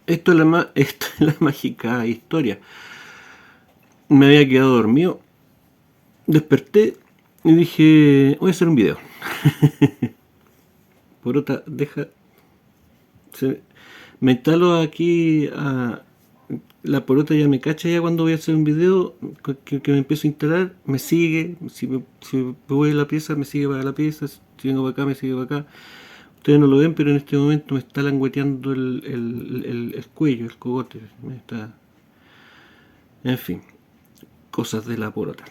Esto es la mágica historia. Me había quedado dormido. Desperté y dije, voy a hacer un video. Porota, me instalo aquí la porota ya me cacha ya cuando voy a hacer un video que me empiezo a instalar, me sigue, si me voy a la pieza, me sigue para la pieza, si vengo para acá, me sigue para acá. Ustedes no lo ven, pero en este momento me está langueteando el cuello, el cogote. En fin, cosas de la porota.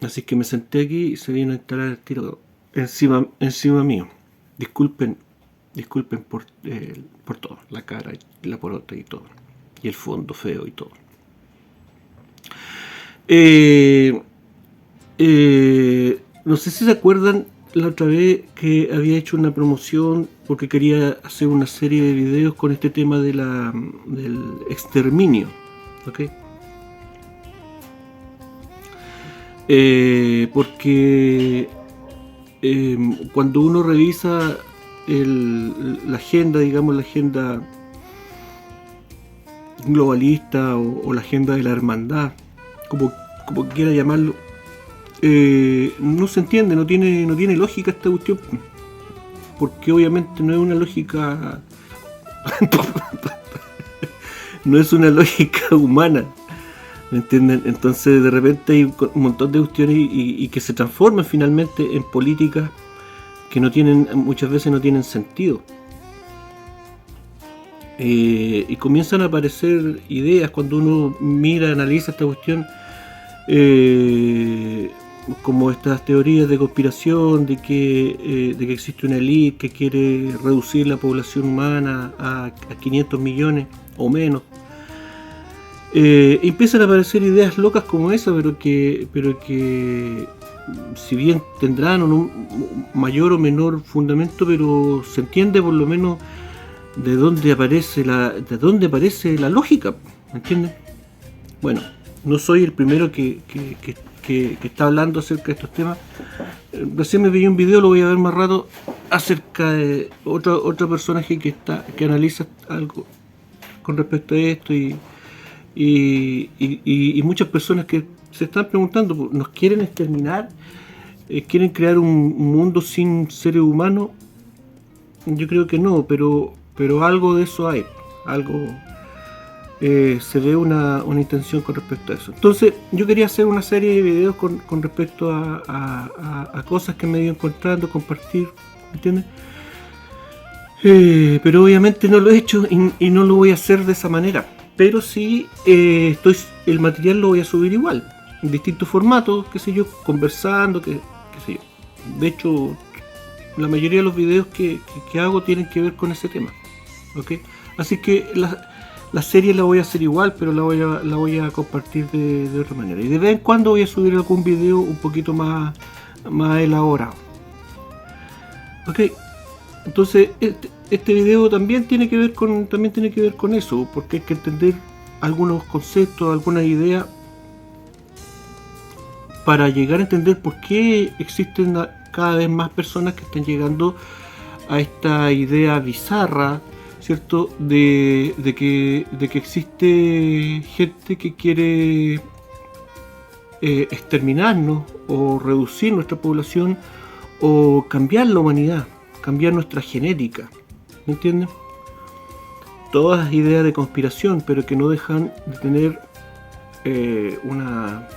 Así que me senté aquí y se vino a instalar el tiro encima mío. Disculpen por todo, la cara, la porota y todo, y el fondo feo y todo. No sé si se acuerdan la otra vez que había hecho una promoción porque quería hacer una serie de videos con este tema del exterminio, ¿ok? Porque cuando uno revisa la agenda, digamos la agenda globalista o la agenda de la hermandad, como quiera llamarlo, no se entiende, no tiene lógica esta cuestión, porque obviamente no es una lógica no es una lógica humana, ¿me entienden? Entonces de repente hay un montón de cuestiones y que se transforman finalmente en políticas que muchas veces no tienen sentido. Y comienzan a aparecer ideas cuando uno mira, analiza esta cuestión, como estas teorías de conspiración de que existe una élite que quiere reducir la población humana a 500 millones o menos. Empiezan a aparecer ideas locas como esa, pero que si bien tendrán un mayor o menor fundamento, pero se entiende por lo menos de dónde aparece la lógica, ¿me entienden? Bueno, no soy el primero que está hablando acerca de estos temas. Recién me vi un video, lo voy a ver más rato, acerca de otro personaje que analiza algo con respecto a esto y muchas personas que se están preguntando, ¿nos quieren exterminar? ¿Quieren crear un mundo sin seres humanos? Yo creo que no, pero algo de eso hay, algo se ve una intención con respecto a eso. Entonces yo quería hacer una serie de videos con respecto a cosas que me he ido encontrando, compartir, ¿me entiendes? Pero obviamente no lo he hecho y no lo voy a hacer de esa manera, pero sí el material lo voy a subir igual, en distintos formatos, qué sé yo, conversando, qué sé yo. De hecho, la mayoría de los videos que hago tienen que ver con ese tema, ¿ok? Así que la serie la voy a hacer igual, pero la voy a compartir de otra manera. Y de vez en cuando voy a subir algún video un poquito más elaborado, ¿ok? Entonces este video también tiene que ver con eso, porque hay que entender algunos conceptos, algunas ideas para llegar a entender por qué existen cada vez más personas que están llegando a esta idea bizarra, ¿cierto? De que existe gente que quiere exterminarnos o reducir nuestra población o cambiar la humanidad, cambiar nuestra genética, ¿me entienden? Todas ideas de conspiración, pero que no dejan de tener una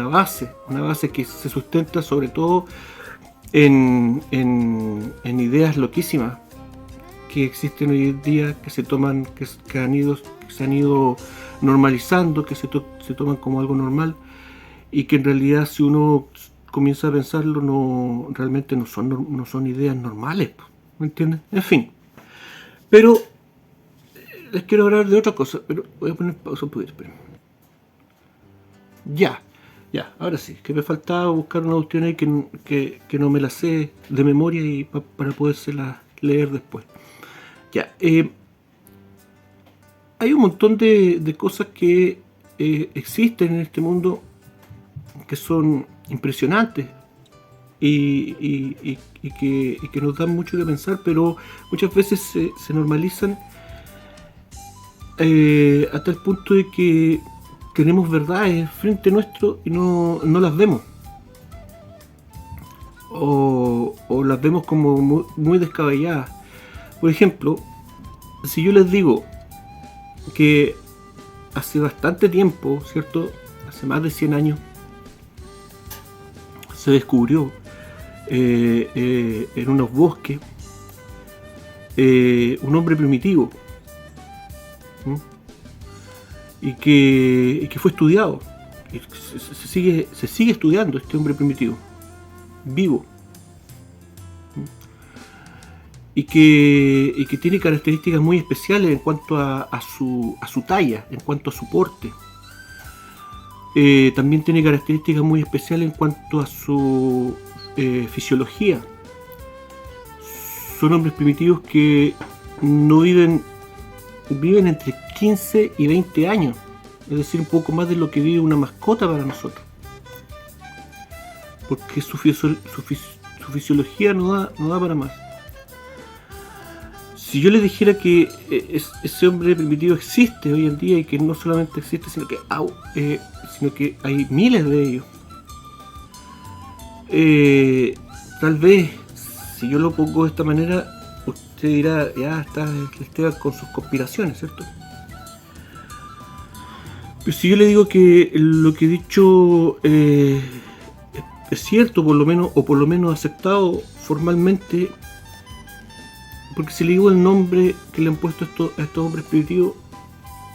base que se sustenta sobre todo en ideas loquísimas que existen hoy en día, que se toman, que se han ido normalizando, que se toman como algo normal, y que en realidad si uno comienza a pensarlo realmente no son ideas normales, ¿me entiendes? En fin, pero les quiero hablar de otra cosa, pero voy a poner pausa un poquito, esperen. Ya, ahora sí, que me faltaba buscar una cuestión ahí que no me la sé de memoria y para podérsela leer después. Ya, hay un montón de cosas que existen en este mundo que son impresionantes y que nos dan mucho que pensar, pero muchas veces se normalizan hasta el punto de que tenemos verdades frente nuestro y no las vemos. O las vemos como muy descabelladas. Por ejemplo, si yo les digo que hace bastante tiempo, ¿cierto? Hace más de 100 años, se descubrió en unos bosques un hombre primitivo, ¿sí? y que fue estudiado. Se sigue estudiando este hombre primitivo, vivo, y que tiene características muy especiales en cuanto a su talla, en cuanto a su porte. También tiene características muy especiales en cuanto a su fisiología. Son hombres primitivos que no viven entre 15 y 20 años, es decir, un poco más de lo que vive una mascota para nosotros, porque su fisiología no da para más. Si yo les dijera que ese hombre primitivo existe hoy en día, y que no solamente existe, sino que hay miles de ellos, tal vez, si yo lo pongo de esta manera, usted dirá, ya está Esteban con sus conspiraciones, ¿cierto? Pero si yo le digo que lo que he dicho es cierto, por lo menos aceptado formalmente, porque si le digo el nombre que le han puesto a estos hombres primitivos,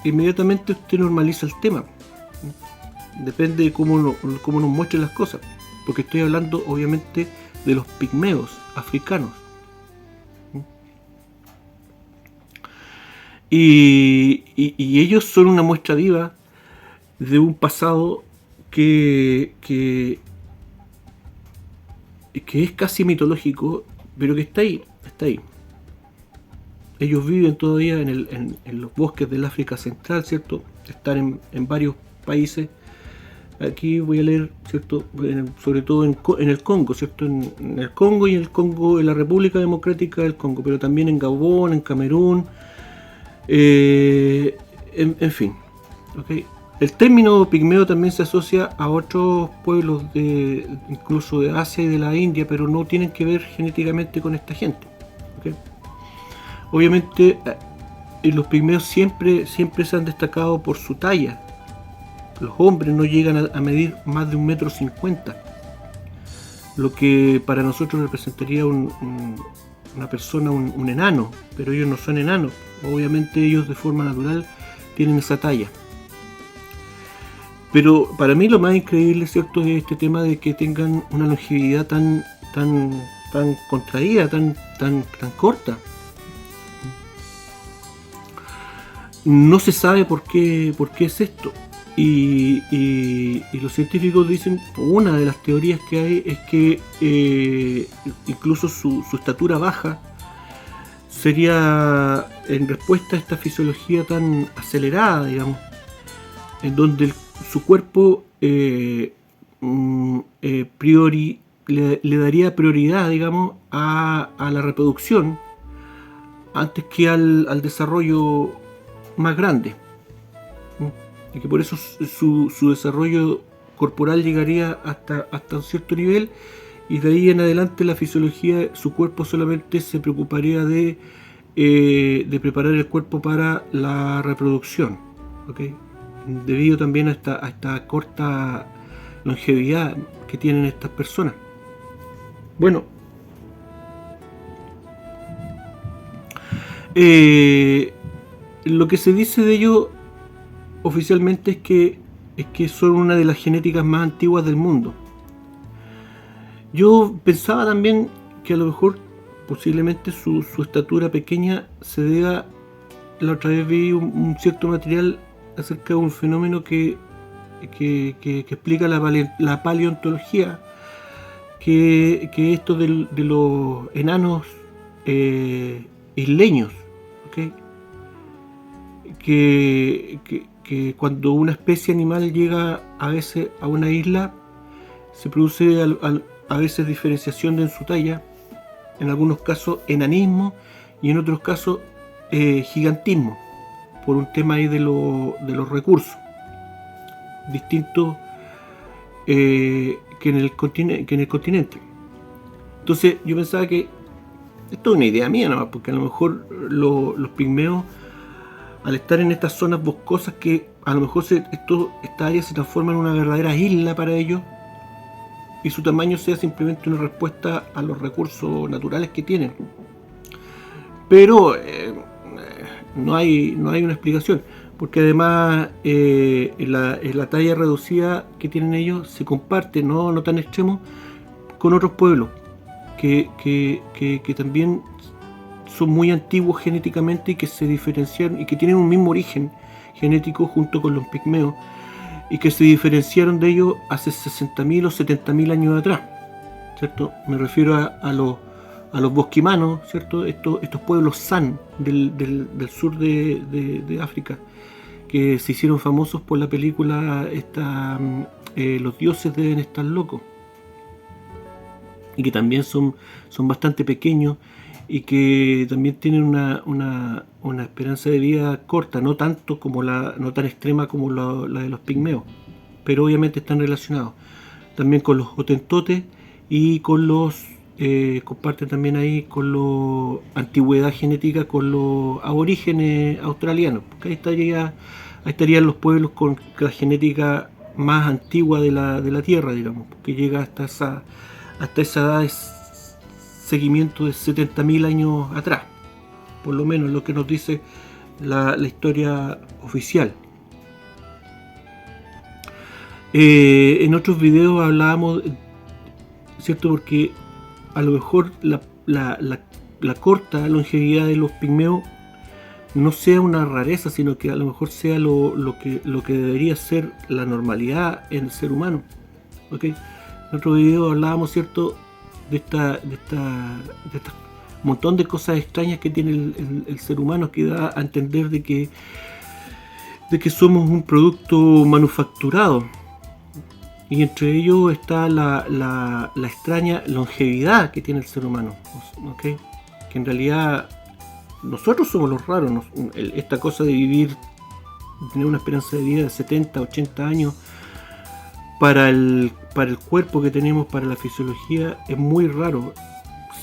inmediatamente usted normaliza el tema. Depende de cómo nos muestren las cosas, porque estoy hablando obviamente de los pigmeos africanos. Y ellos son una muestra viva de un pasado que es casi mitológico, pero que está ahí. Ellos viven todavía en los bosques del África Central, ¿cierto? Están en varios países. Aquí voy a leer, ¿cierto? Sobre todo en el Congo, ¿cierto? En el Congo y en la República Democrática del Congo, pero también en Gabón, en Camerún, en fin. ¿Okay? El término pigmeo también se asocia a otros pueblos incluso de Asia y de la India, pero no tienen que ver genéticamente con esta gente. ¿Okay? Obviamente los pigmeos siempre se han destacado por su talla. Los hombres no llegan a medir más de 1,50 m, lo que para nosotros representaría una persona, un enano, pero ellos no son enanos. Obviamente ellos de forma natural tienen esa talla. Pero para mí lo más increíble, ¿cierto?, es este tema de que tengan una longevidad tan contraída, tan corta. No se sabe por qué es esto. Y los científicos dicen, una de las teorías que hay es que incluso su estatura baja sería en respuesta a esta fisiología tan acelerada, digamos, en donde su cuerpo le daría prioridad, digamos, a la reproducción antes que al desarrollo más grande. Y que por eso su desarrollo corporal llegaría hasta un cierto nivel, y de ahí en adelante la fisiología, su cuerpo solamente se preocuparía de preparar el cuerpo para la reproducción, ¿okay? Debido también a esta corta longevidad que tienen estas personas. Bueno, lo que se dice de ellos oficialmente es que son una de las genéticas más antiguas del mundo. Yo pensaba también que a lo mejor posiblemente su estatura pequeña se deba, la otra vez vi un cierto material acerca de un fenómeno que explica la paleontología, que esto de los enanos isleños, ¿okay? Que cuando una especie animal llega a veces a una isla, se produce a veces diferenciación en su talla, en algunos casos enanismo y en otros casos gigantismo, por un tema ahí de los recursos distintos que en el continente. Entonces yo pensaba que esto es una idea mía nomás, porque a lo mejor los pigmeos, al estar en estas zonas boscosas, que a lo mejor esta área se transforma en una verdadera isla para ellos, y su tamaño sea simplemente una respuesta a los recursos naturales que tienen. Pero no hay una explicación, porque además en la talla reducida que tienen ellos se comparte, no tan extremo, con otros pueblos que también son muy antiguos genéticamente y que se diferenciaron y que tienen un mismo origen genético junto con los pigmeos, y que se diferenciaron de ellos hace 60.000 o 70.000 años atrás, ¿cierto? Me refiero a los bosquimanos, ¿cierto? Estos pueblos San del sur de África, que se hicieron famosos por la película Los dioses deben estar locos, y que también son bastante pequeños y que también tienen una esperanza de vida corta, no tan extrema como la de los pigmeos, pero obviamente están relacionados también con los hotentotes y con los comparten también ahí con la antigüedad genética con los aborígenes australianos, porque ahí estarían los pueblos con la genética más antigua de la Tierra, digamos, que llega hasta esa edad de seguimiento de 70.000 años atrás, por lo menos lo que nos dice la historia oficial. En otros videos hablábamos, ¿cierto? Porque a lo mejor la corta longevidad de los pigmeos no sea una rareza, sino que a lo mejor sea lo que debería ser la normalidad en el ser humano, ¿okay? En otro video hablábamos, ¿cierto?, de esta montón de cosas extrañas que tiene el ser humano, que da a entender de que somos un producto manufacturado, y entre ellos está la extraña longevidad que tiene el ser humano, ¿okay? Que en realidad nosotros somos los raros, esta cosa de tener una esperanza de vida de 70, 80 años para el cuerpo que tenemos, para la fisiología, es muy raro.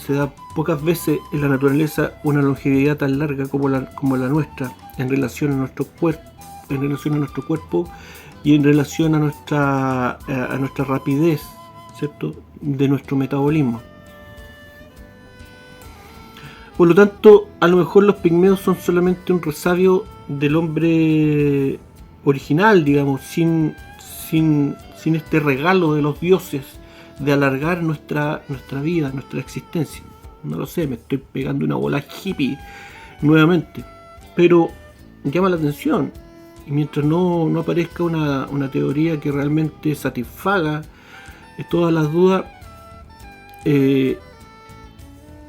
Se da pocas veces en la naturaleza una longevidad tan larga como la nuestra en relación a nuestro cuerpo, y en relación a nuestra rapidez, ¿cierto?, de nuestro metabolismo. Por lo tanto, a lo mejor los pigmeos son solamente un resabio del hombre original, digamos, sin este regalo de los dioses de alargar nuestra vida, nuestra existencia. No lo sé, me estoy pegando una bola hippie nuevamente, pero llama la atención, y mientras no aparezca una teoría que realmente satisfaga todas las dudas,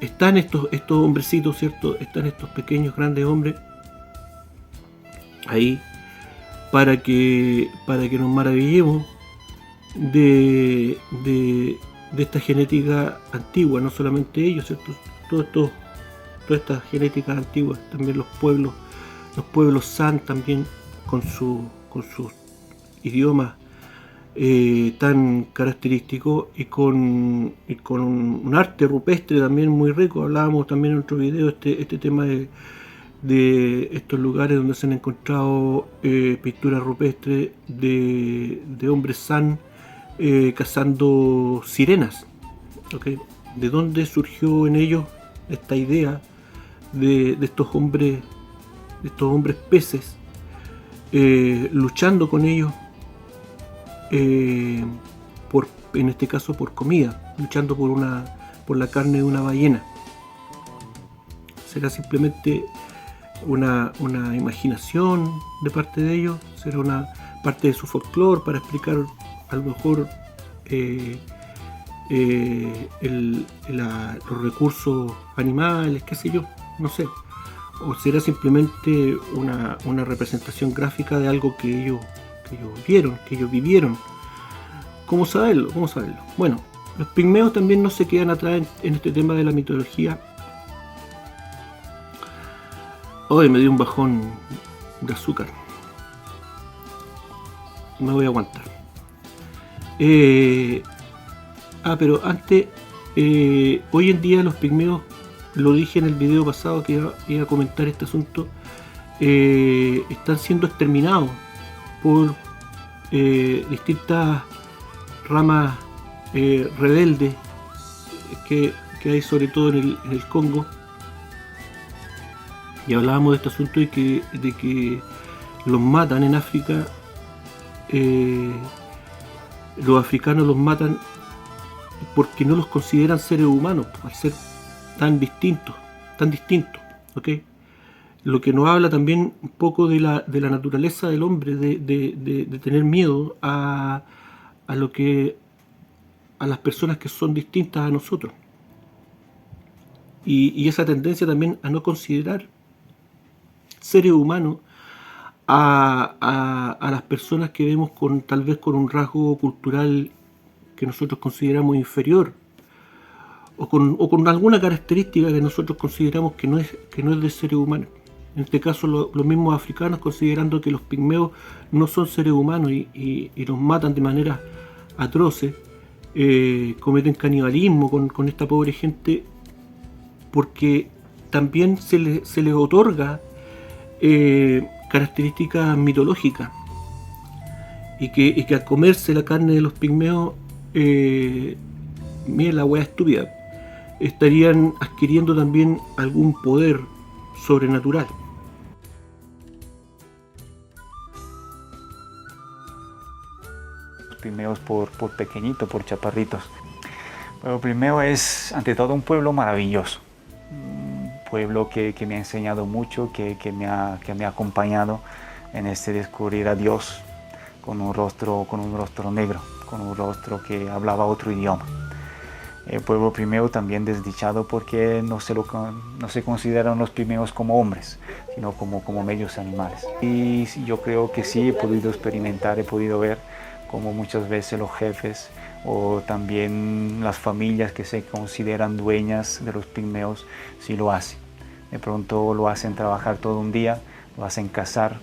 están estos hombrecitos, ¿cierto? Están estos pequeños grandes hombres ahí para que nos maravillemos de esta genética antigua, no solamente ellos, ¿cierto? Todas estas genéticas antiguas, también los pueblos San, también con sus idiomas tan característicos, y con un arte rupestre también muy rico. Hablábamos también en otro video este tema de estos lugares donde se han encontrado pinturas rupestres de hombres San cazando sirenas, ¿okay? ¿De dónde surgió en ellos esta idea de estos hombres peces luchando con ellos en este caso por comida, luchando por la carne de una ballena? ¿Será simplemente una imaginación de parte de ellos? ¿Será una parte de su folclore para explicar a lo mejor los recursos animales, qué sé yo? No sé. ¿O será simplemente una representación gráfica de algo que ellos vieron, que ellos vivieron? ¿Cómo saberlo? Bueno, los pigmeos también no se quedan atrás en este tema de la mitología. Hoy me dio un bajón de azúcar. Me voy a aguantar. Pero antes, hoy en día los pigmeos, lo dije en el video pasado que iba a comentar este asunto, están siendo exterminados por distintas ramas rebeldes que hay sobre todo en el Congo. Y hablábamos de este asunto de que los matan en África. Los africanos los matan porque no los consideran seres humanos, al ser tan distintos, ¿okay? Lo que nos habla también un poco de la naturaleza del hombre, de tener miedo a las personas que son distintas a nosotros, y esa tendencia también a no considerar seres humanos a las personas que vemos tal vez con un rasgo cultural que nosotros consideramos inferior, o con alguna característica que nosotros consideramos que no es de seres humanos. En este caso los mismos africanos, considerando que los pigmeos no son seres humanos y los matan de manera atroces, cometen canibalismo con esta pobre gente, porque también se les otorga características mitológicas, y que al comerse la carne de los pigmeos, mira la wea estúpida, estarían adquiriendo también algún poder sobrenatural. Los pigmeos por pequeñitos, por chaparritos. Pero Pigmeo es ante todo un pueblo maravilloso, un pueblo que me ha enseñado mucho, que me ha acompañado en este descubrir a Dios con un rostro negro, con un rostro que hablaba otro idioma. El pueblo pigmeo también desdichado porque no se consideran los pigmeos como hombres, sino como medios animales. Y yo creo que sí he podido experimentar, he podido ver cómo muchas veces los jefes o también las familias que se consideran dueñas de los pigmeos sí lo hacen. De pronto lo hacen trabajar todo un día, lo hacen cazar,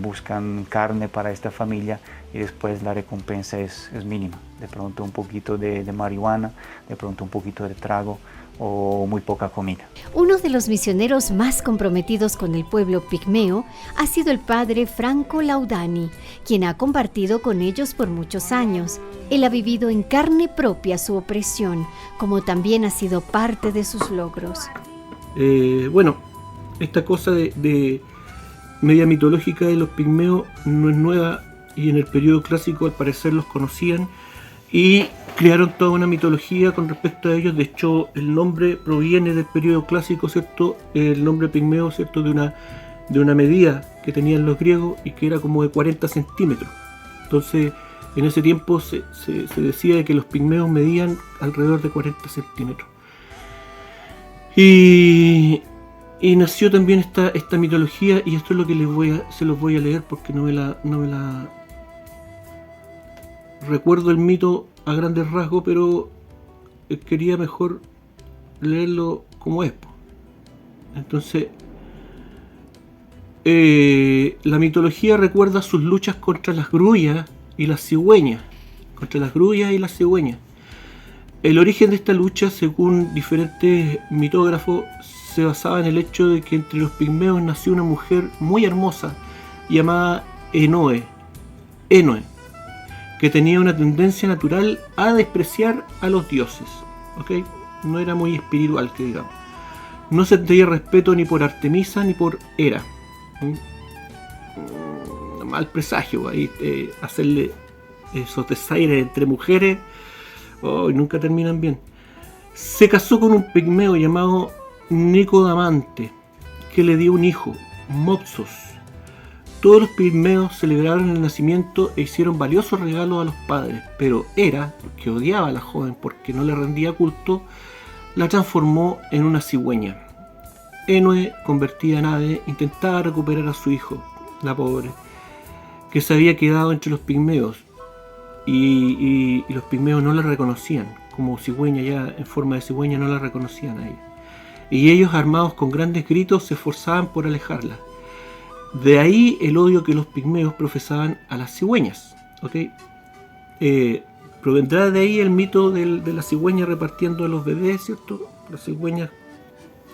buscan carne para esta familia y después la recompensa es mínima. De pronto un poquito de marihuana, de pronto un poquito de trago o muy poca comida. Uno de los misioneros más comprometidos con el pueblo pigmeo ha sido el padre Franco Laudani, quien ha compartido con ellos por muchos años. Él ha vivido en carne propia su opresión, como también ha sido parte de sus logros. Bueno, esta cosa de media mitológica de los pigmeos no es nueva, y en el periodo clásico al parecer los conocían y crearon toda una mitología con respecto a ellos. De hecho, el nombre proviene del periodo clásico, ¿cierto? El nombre pigmeo, ¿cierto? De una medida que tenían los griegos y que era como de 40 centímetros. Entonces, en ese tiempo se decía que los pigmeos medían alrededor de 40 centímetros. Y nació también esta mitología, y esto es lo que se los voy a leer porque no me la recuerdo el mito a grandes rasgos, pero quería mejor leerlo como es. Entonces, la mitología recuerda sus luchas contra las grullas y las cigüeñas. El origen de esta lucha, según diferentes mitógrafos, se basaba en el hecho de que entre los pigmeos nació una mujer muy hermosa llamada Enoe, que tenía una tendencia natural a despreciar a los dioses, ¿okay? No era muy espiritual, que digamos. No sentía respeto ni por Artemisa ni por Hera. Mal presagio, ahí hacerle esos desaires entre mujeres, nunca terminan bien. Se casó con un pigmeo llamado Nicodamante, que le dio un hijo, Mopsos. Todos los pigmeos celebraron el nacimiento e hicieron valiosos regalos a los padres, pero Hera, que odiaba a la joven porque no le rendía culto, la transformó en una cigüeña. Enoe, convertida en ave, intentaba recuperar a su hijo, la pobre, que se había quedado entre los pigmeos, y los pigmeos no la reconocían como cigüeña, ya en forma de cigüeña no la reconocían a ella. Y ellos, armados con grandes gritos, se esforzaban por alejarla. De ahí el odio que los pigmeos profesaban a las cigüeñas. ¿Okay? Provendrá de ahí el mito de la cigüeña repartiendo a los bebés, ¿cierto? Las cigüeñas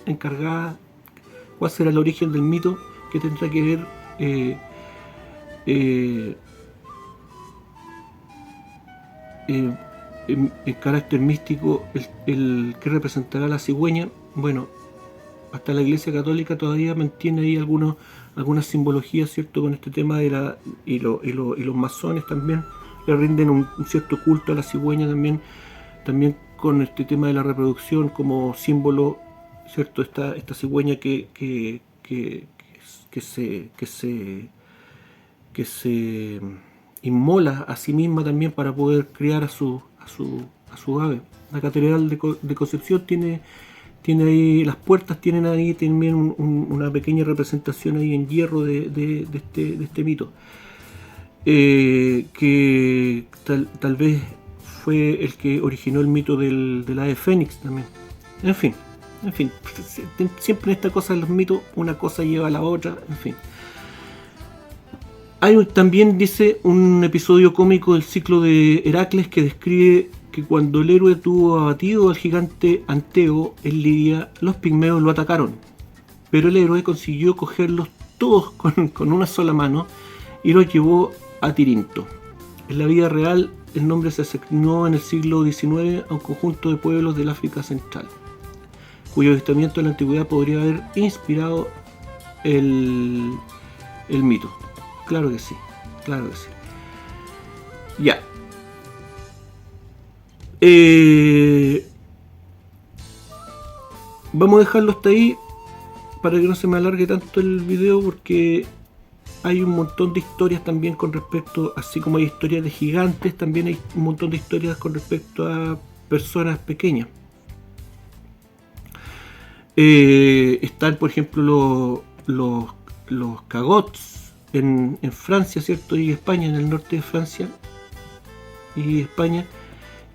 encargadas. ¿Cuál será el origen del mito? Que tendrá que ver en carácter místico el que representará la cigüeña. Bueno, hasta la Iglesia Católica todavía mantiene ahí algunas simbologías, ¿cierto? Con este tema de y los masones también le rinden un cierto culto a la cigüeña también con este tema de la reproducción como símbolo, ¿cierto? Esta cigüeña que se inmola a sí misma también para poder criar a su ave. La Catedral de Concepción tiene ahí, las puertas tienen ahí también una pequeña representación ahí en hierro de este mito, que tal vez fue el que originó el mito del ave fénix también. En fin, siempre en esta cosa de los mitos una cosa lleva a la otra, en fin. Hay también, dice, un episodio cómico del ciclo de Heracles que describe que cuando el héroe tuvo abatido al gigante Anteo en Lidia, los pigmeos lo atacaron, pero el héroe consiguió cogerlos todos con una sola mano y los llevó a Tirinto. En la vida real, el nombre se asignó en el siglo XIX a un conjunto de pueblos del África Central, cuyo avistamiento en la antigüedad podría haber inspirado el mito. Claro que sí. Ya. Vamos a dejarlo hasta ahí para que no se me alargue tanto el video, porque hay un montón de historias también con respecto, así como hay historias de gigantes, también hay un montón de historias con respecto a personas pequeñas. Están, por ejemplo, los cagots en Francia, ¿cierto? Y España, en el norte de Francia y España,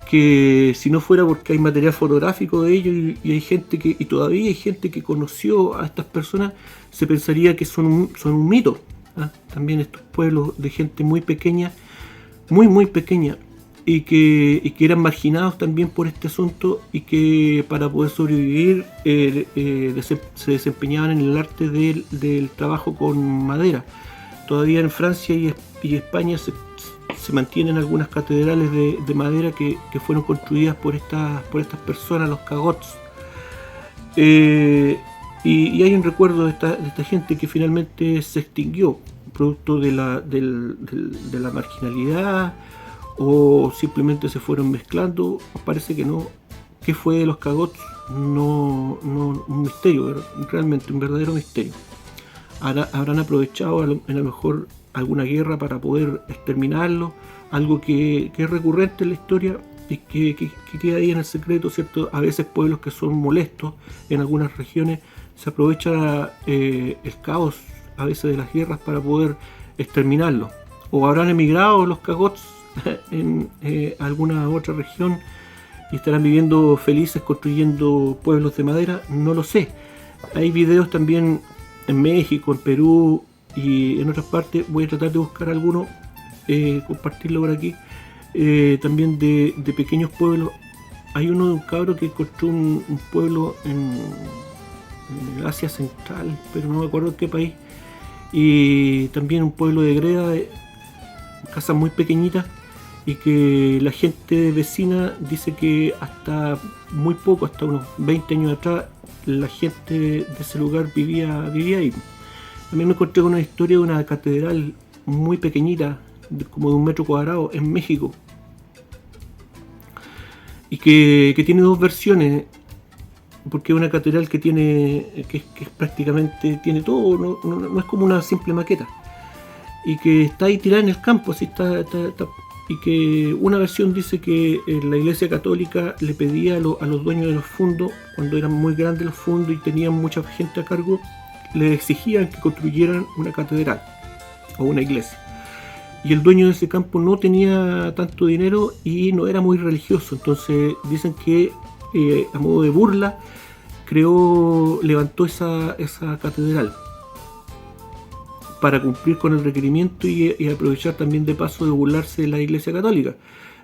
que si no fuera porque hay material fotográfico de ellos y hay gente y todavía hay gente que conoció a estas personas, se pensaría que son un mito. También estos pueblos de gente muy pequeña, muy pequeña, y que eran marginados también por este asunto, y que para poder sobrevivir se desempeñaban en el arte del trabajo con madera. Todavía en Francia y España se mantienen algunas catedrales de madera que fueron construidas por estas personas, los cagots. Y hay un recuerdo de esta gente que finalmente se extinguió, producto de la marginalidad, o simplemente se fueron mezclando. Parece que no. ¿Qué fue de los cagots? No, un misterio, realmente un verdadero misterio. Habrán aprovechado a lo mejor alguna guerra para poder exterminarlo, algo que es recurrente en la historia y que queda ahí en el secreto, ¿cierto? A veces pueblos que son molestos en algunas regiones se aprovecha el caos a veces de las guerras para poder exterminarlo. O habrán emigrado los cagots en alguna otra región y estarán viviendo felices construyendo pueblos de madera, no lo sé. Hay videos también en México, en Perú y en otras partes. Voy a tratar de buscar alguno, compartirlo por aquí, también de pequeños pueblos. Hay uno de un cabro que encontró un pueblo en Asia Central, pero no me acuerdo en qué país, y también un pueblo de greda, casas muy pequeñitas, y que la gente vecina dice que hasta muy poco, hasta unos 20 años atrás, la gente de ese lugar vivía ahí. También me encontré con una historia de una catedral muy pequeñita, como de 1 metro cuadrado, en México, y que tiene dos versiones, porque es una catedral que es prácticamente tiene todo, no es como una simple maqueta, y que está ahí tirada en el campo, así está, y que una versión dice que la Iglesia Católica le pedía a los dueños de los fondos, cuando eran muy grandes los fondos y tenían mucha gente a cargo, le exigían que construyeran una catedral o una iglesia. Y el dueño de ese campo no tenía tanto dinero y no era muy religioso, entonces dicen que a modo de burla levantó esa catedral. para cumplir con el requerimiento y aprovechar también de paso de burlarse de la Iglesia Católica.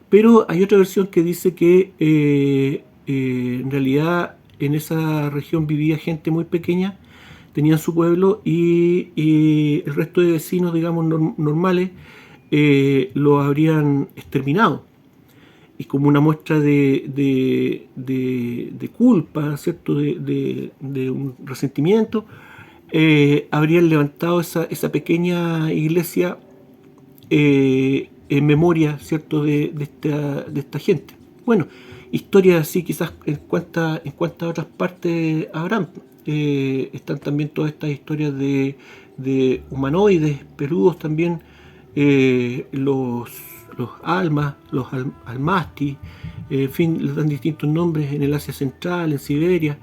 Pero hay otra versión que dice que en realidad en esa región vivía gente muy pequeña, tenían su pueblo y el resto de vecinos, digamos, normales, lo habrían exterminado. Y como una muestra de culpa, ¿cierto? De un resentimiento, habrían levantado esa pequeña iglesia en memoria, ¿cierto? de esta gente. Bueno, historias así quizás en cuantas otras partes habrán. Están también todas estas historias de humanoides peludos también, los almas, los almasti, en fin, les dan distintos nombres en el Asia Central, en Siberia.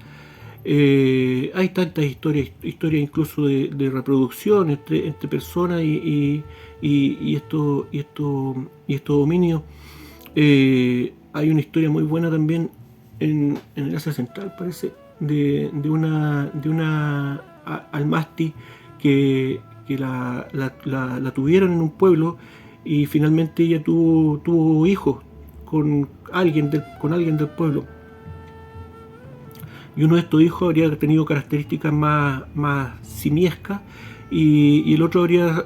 Hay tantas historias incluso de reproducción entre personas y estos dominios. Hay una historia muy buena también en el Asia Central, parece, de una almasti que la tuvieron en un pueblo y finalmente ella tuvo hijos con alguien del pueblo. Y uno de estos hijos habría tenido características más simiescas y el otro habría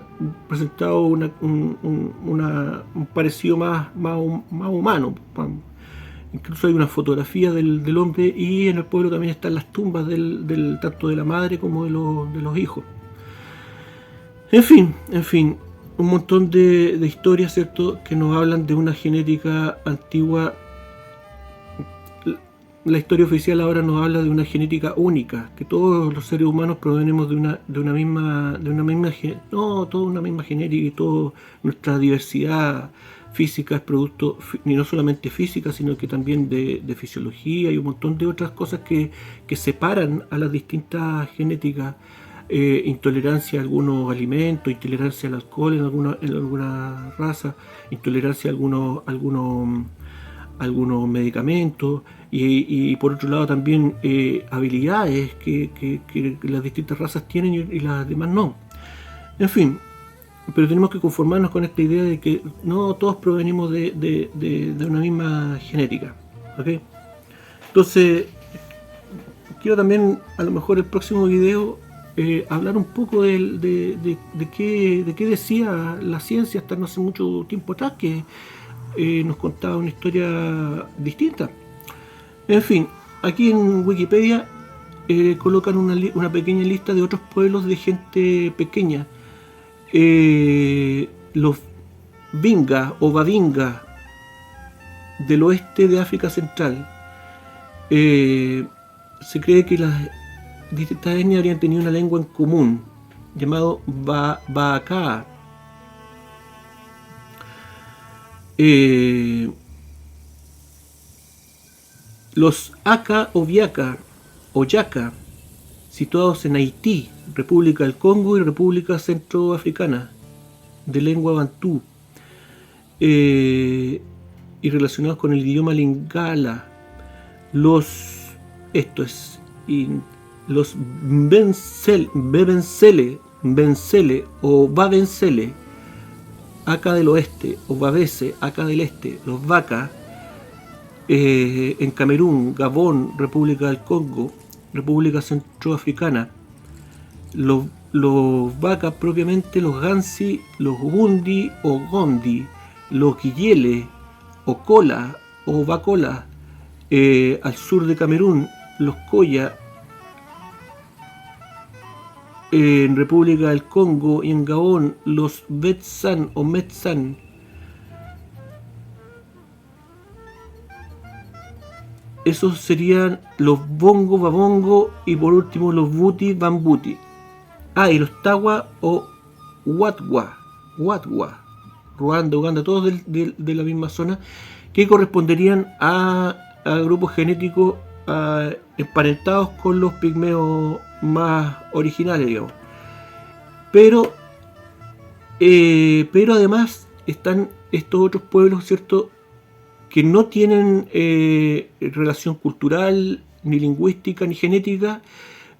presentado un parecido más humano. Incluso hay una fotografía del hombre y en el pueblo también están las tumbas tanto de la madre como de los hijos. En fin, un montón de historias, ¿cierto?, que nos hablan de una genética antigua. La historia oficial ahora nos habla de una genética única, que todos los seres humanos provenimos de una misma genética y toda nuestra diversidad física es producto, y no solamente física, sino que también de fisiología y un montón de otras cosas que separan a las distintas genéticas. Intolerancia a algunos alimentos, intolerancia al alcohol en alguna raza, intolerancia a algunos medicamentos y por otro lado también habilidades que las distintas razas tienen y las demás no. En fin, pero tenemos que conformarnos con esta idea de que no todos provenimos de una misma genética, ¿ok? Entonces quiero también, a lo mejor el próximo video, hablar un poco de qué decía la ciencia hasta no hace mucho tiempo atrás, que nos contaba una historia distinta. En fin, aquí en Wikipedia colocan una pequeña lista de otros pueblos de gente pequeña. Los Vinga o Babinga del oeste de África Central. Se cree que las distintas etnias habrían tenido una lengua en común, llamado Baakaa. Los Aka o Biaka o Yaka, situados en Haití, República del Congo y República Centroafricana, de lengua bantú, y relacionados con el idioma lingala. Los Bensele o Babensele, Aka del oeste, o Babese, Aka del este, los Baka, en Camerún, Gabón, República del Congo, República Centroafricana, los Baka propiamente, los Gansi, los Gundi o Gondi, los Guillele o Kola o Bakola, al sur de Camerún, los Koya, en República del Congo y en Gabón, los Betsan o Metsan. Esos serían los Bongo, Babongo y por último los Buti, Bambuti. Y los Tawa o Watwa, Ruanda, Uganda, todos de la misma zona, que corresponderían a grupos genéticos emparentados con los pigmeos más originales, digamos. Pero además están estos otros pueblos, ¿cierto?, que no tienen relación cultural, ni lingüística, ni genética,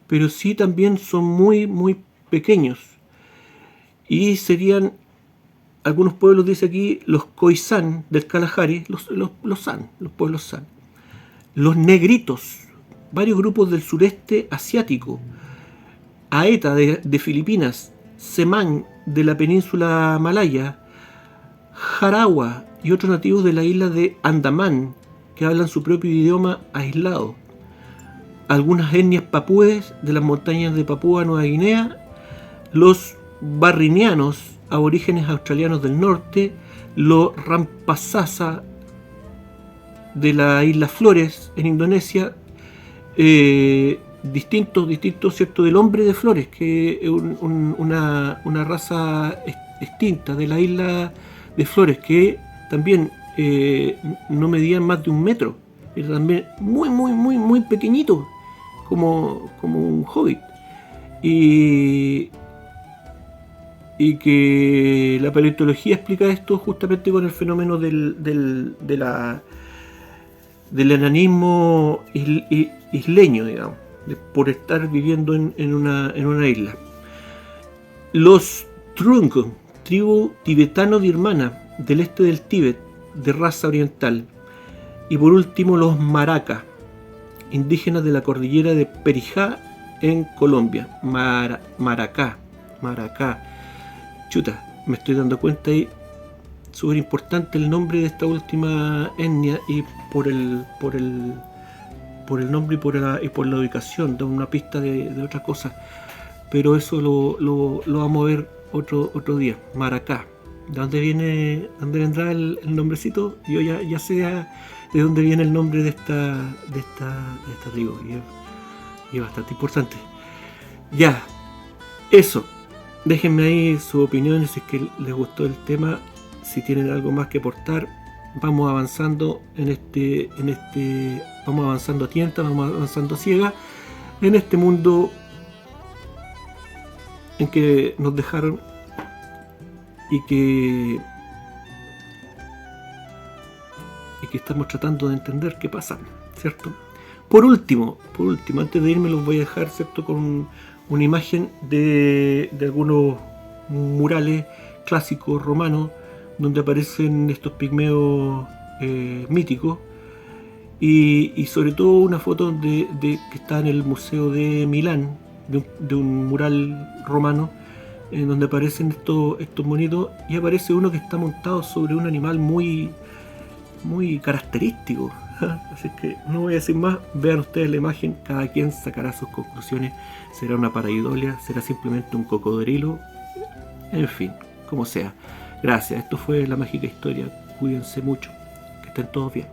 pero sí también son muy, muy pequeños. y serían, algunos pueblos dice aquí, los Khoisan del Kalahari, los San, los pueblos San. Los negritos, varios grupos del sureste asiático, Aeta de Filipinas, Semán de la península malaya, Jarawa y otros nativos de la isla de Andamán que hablan su propio idioma aislado. Algunas etnias papúes de las montañas de Papúa Nueva Guinea, los barrinianos, aborígenes australianos del norte, los Rampasasa de la isla Flores en Indonesia, distintos, ¿cierto?, del hombre de Flores, que es una raza extinta de la isla de Flores, que también no medían más de 1 metro, era también muy pequeñito, como un hobbit, y que la paleontología explica esto justamente con el fenómeno del enanismo isleño, digamos, por estar viviendo en una isla. Los Trungpa, tribu tibetano-birmana del este del Tíbet, de raza oriental. Y por último los Maracas, indígenas de la cordillera de Perijá en Colombia. Maracá. Chuta, me estoy dando cuenta ahí, súper importante el nombre de esta última etnia, y por el nombre y por la ubicación, da una pista de otra cosa, pero eso lo vamos a ver otro día. Maracá, ¿de dónde vendrá el nombrecito? Yo ya sé de dónde viene el nombre de esta tribu, y es bastante importante. Ya, eso. Déjenme ahí sus opiniones si es que les gustó el tema, si tienen algo más que aportar. Vamos avanzando vamos avanzando a tientas, vamos avanzando a ciegas en este mundo en que nos dejaron y que estamos tratando de entender qué pasa, ¿cierto? Por último, antes de irme los voy a dejar, ¿cierto?, con una imagen de algunos murales clásicos romanos donde aparecen estos pigmeos míticos, y sobre todo una foto que está en el Museo de Milán, de un mural romano, en donde aparecen estos monitos, y aparece uno que está montado sobre un animal muy característico. Así que no voy a decir más, vean ustedes la imagen, cada quien sacará sus conclusiones. Será una pareidolia, será simplemente un cocodrilo, en fin, como sea. Gracias, esto fue La Mágica Historia, cuídense mucho, que estén todos bien.